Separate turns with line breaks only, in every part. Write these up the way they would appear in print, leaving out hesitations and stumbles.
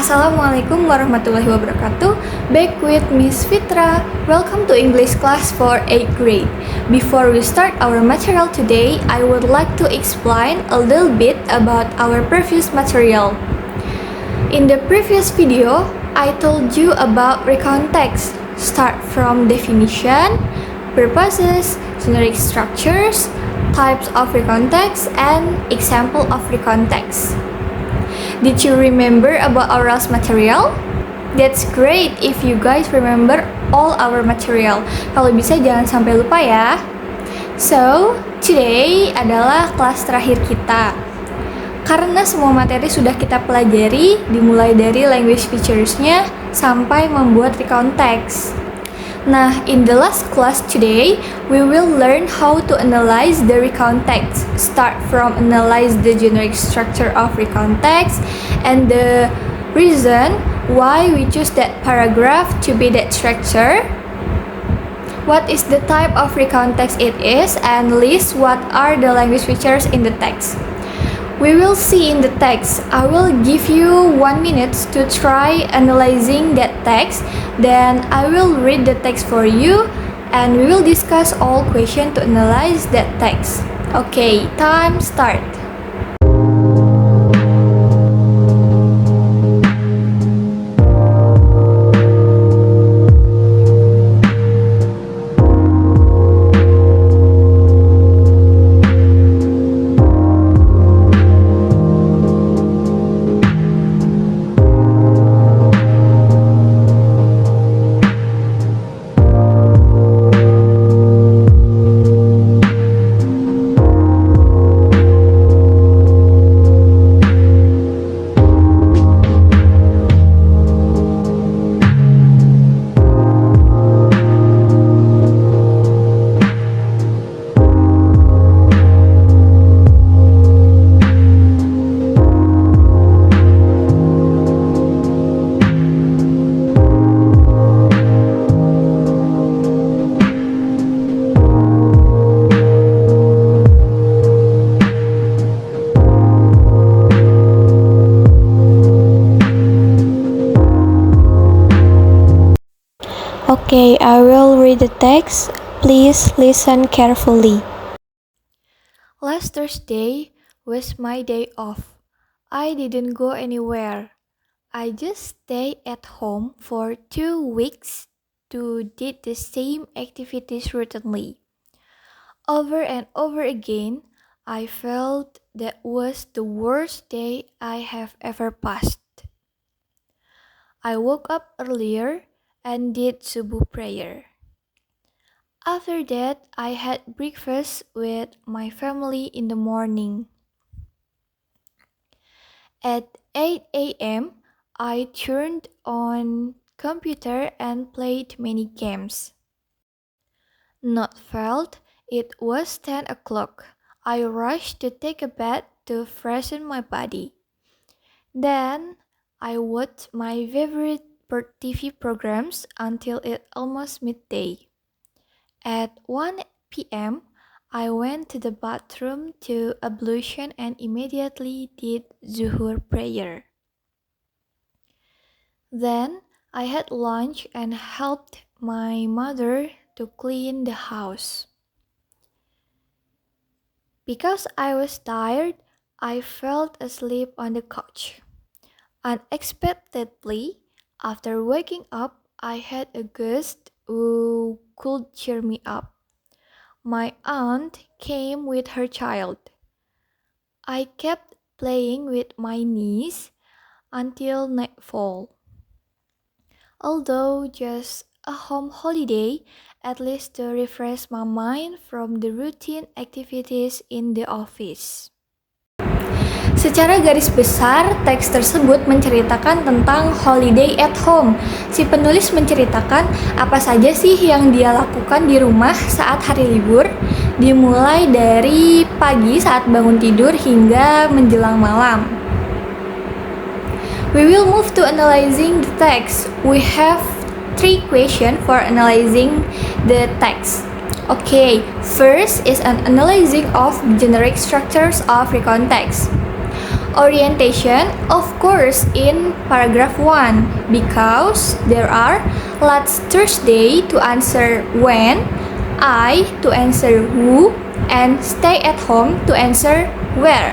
Assalamualaikum warahmatullahi wabarakatuh. Back with Miss Fitra. Welcome to English class for 8th grade. Before we start our material today, I would like to explain a little bit about our previous material. In the previous video, I told you about recount text. Start from definition, purposes, generic structures, types of recount text, and example of recount text. Did you remember about our last material? That's great if you guys remember all our material. Kalau bisa jangan sampai lupa ya. So, today adalah kelas terakhir kita. Karena semua materi sudah kita pelajari, dimulai dari language features-nya sampai membuat recount text. Nah, in the last class today, we will learn how to analyze the recount text. Start from analyze the generic structure of recount text and the reason why we choose that paragraph to be that structure. What is the type of recount text it is, and list what are the language features in the text. We will see in the text. I will give you 1 minute to try analyzing that text. Then I will read the text for you and we will discuss all questions to analyze that text. Okay, time start. Okay, I will read the text. Please listen carefully. Last Thursday was my day off. I didn't go anywhere. I just stayed at home for 2 weeks to did the same activities routinely. Over and over again, I felt that was the worst day I have ever passed. I woke up earlier and did subuh prayer. After that, I had breakfast with my family in the morning. At 8 a.m., I turned on computer and played many games. Not felt it was 10 o'clock. I rushed to take a bath to freshen my body. Then, I watched my favorite TV programs until it almost midday. At 1 p.m., I went to the bathroom to ablution and immediately did zuhur prayer. Then, I had lunch and helped my mother to clean the house. Because I was tired, I fell asleep on the couch. Unexpectedly, after waking up, I had a guest who could cheer me up. My aunt came with her child. I kept playing with my niece until nightfall. Although just a home holiday, at least to refresh my mind from the routine activities in the office. Secara garis besar, teks tersebut menceritakan tentang holiday at home. Si penulis menceritakan apa saja sih yang dia lakukan di rumah saat hari libur, dimulai dari pagi saat bangun tidur hingga menjelang malam. We will move to analyzing the text. We have 3 questions for analyzing the text. Okay, first is an analyzing of generic structures of recount text. Orientation, of course, in paragraph 1 because there are last Thursday to answer when, I to answer who, and stay at home to answer where.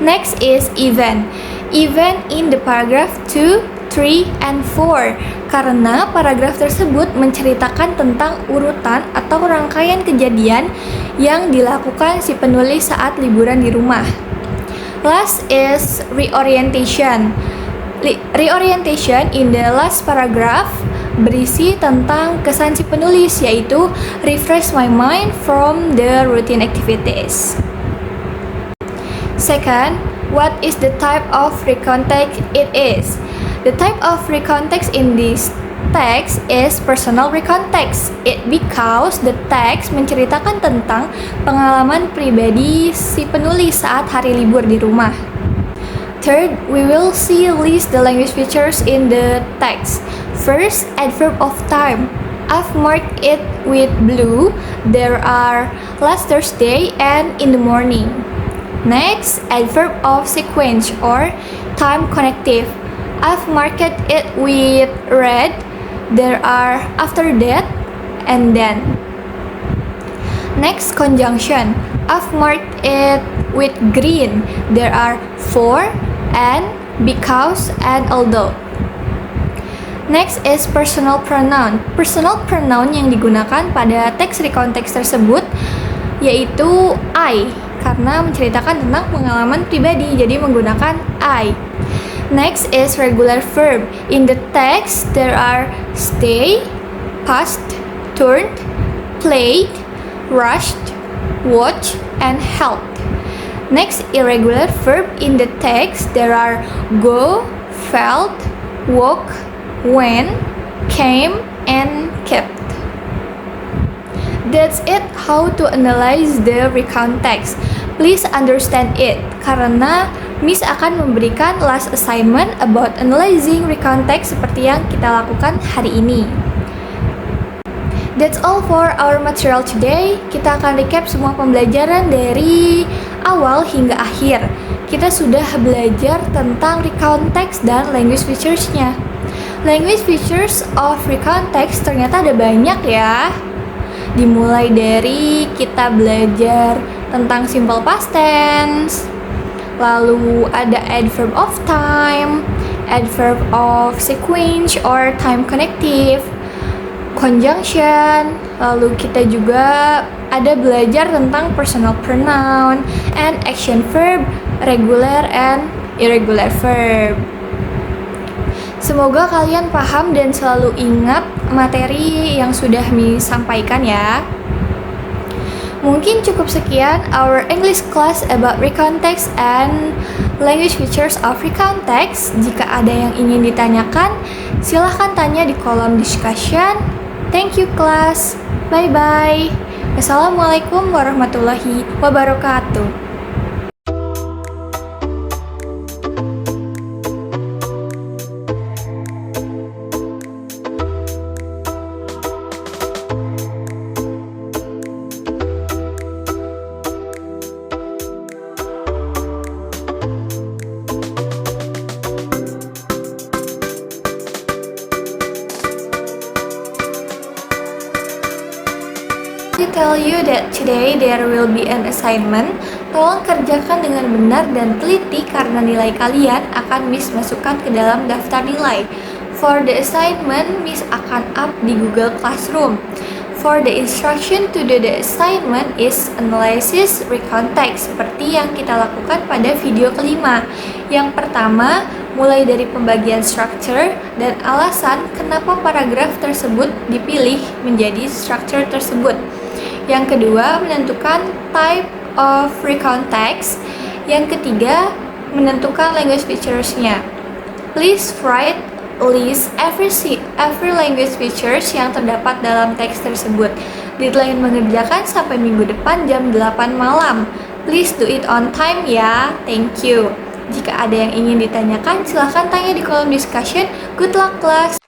Next is event. Event in the paragraph 2, 3, and 4 karena paragraf tersebut menceritakan tentang urutan atau rangkaian kejadian yang dilakukan si penulis saat liburan di rumah. Last is reorientation. Reorientation in the last paragraph berisi tentang kesan si penulis, yaitu refresh my mind from the routine activities. Second, what is the type of recontext it is? The type of recontext in this text is personal recontext. It because the text menceritakan tentang pengalaman pribadi si penulis saat hari libur di rumah. Third, we will list the language features in the text. First, adverb of time. I've marked it with blue. There are last Thursday and in the morning. Next, adverb of sequence or time connective. I've marked it with red. There are after that and then. Next, conjunction. I've marked it with green. There are for and because and although. Next is personal pronoun. Personal pronoun yang digunakan pada teks recontext tersebut yaitu I karena menceritakan tentang pengalaman pribadi, jadi menggunakan I. Next is regular verb. In the text, there are stay, past, turned, played, rushed, watched, and helped. Next, irregular verb. In the text, there are go, felt, walk, went, came, and kept. That's it how to analyze the recontext. Please understand it, karena Miss akan memberikan last assignment about analyzing recontext seperti yang kita lakukan hari ini. That's all for our material today. Kita akan recap semua pembelajaran dari awal hingga akhir. Kita sudah belajar tentang recontext dan language features-nya. Language features of recontext ternyata ada banyak ya. Dimulai dari kita belajar tentang simple past tense, lalu ada adverb of time, adverb of sequence or time connective, conjunction, lalu kita juga ada belajar tentang personal pronoun, and action verb, regular and irregular verb. Semoga kalian paham dan selalu ingat materi yang sudah Miss sampaikan ya. Mungkin cukup sekian our English class about recontext and language features of recontext. Jika ada yang ingin ditanyakan, silahkan tanya di kolom discussion. Thank you class. Bye-bye. Wassalamualaikum warahmatullahi wabarakatuh. Tell you that today there will be an assignment. Tolong kerjakan dengan benar dan teliti karena nilai kalian akan Miss masukkan ke dalam daftar nilai. For the assignment, Miss akan up di Google Classroom. For the instruction to do the assignment is analysis recontext seperti yang kita lakukan pada video kelima. Yang pertama, mulai dari pembagian structure dan alasan kenapa paragraf tersebut dipilih menjadi structure tersebut. Yang kedua, menentukan type of recontext. Yang ketiga, menentukan language features-nya. Please write list every language features yang terdapat dalam teks tersebut. Deadline mengerjakan sampai minggu depan jam 8 malam. Please do it on time ya. Thank you. Jika ada yang ingin ditanyakan, silahkan tanya di kolom discussion. Good luck class.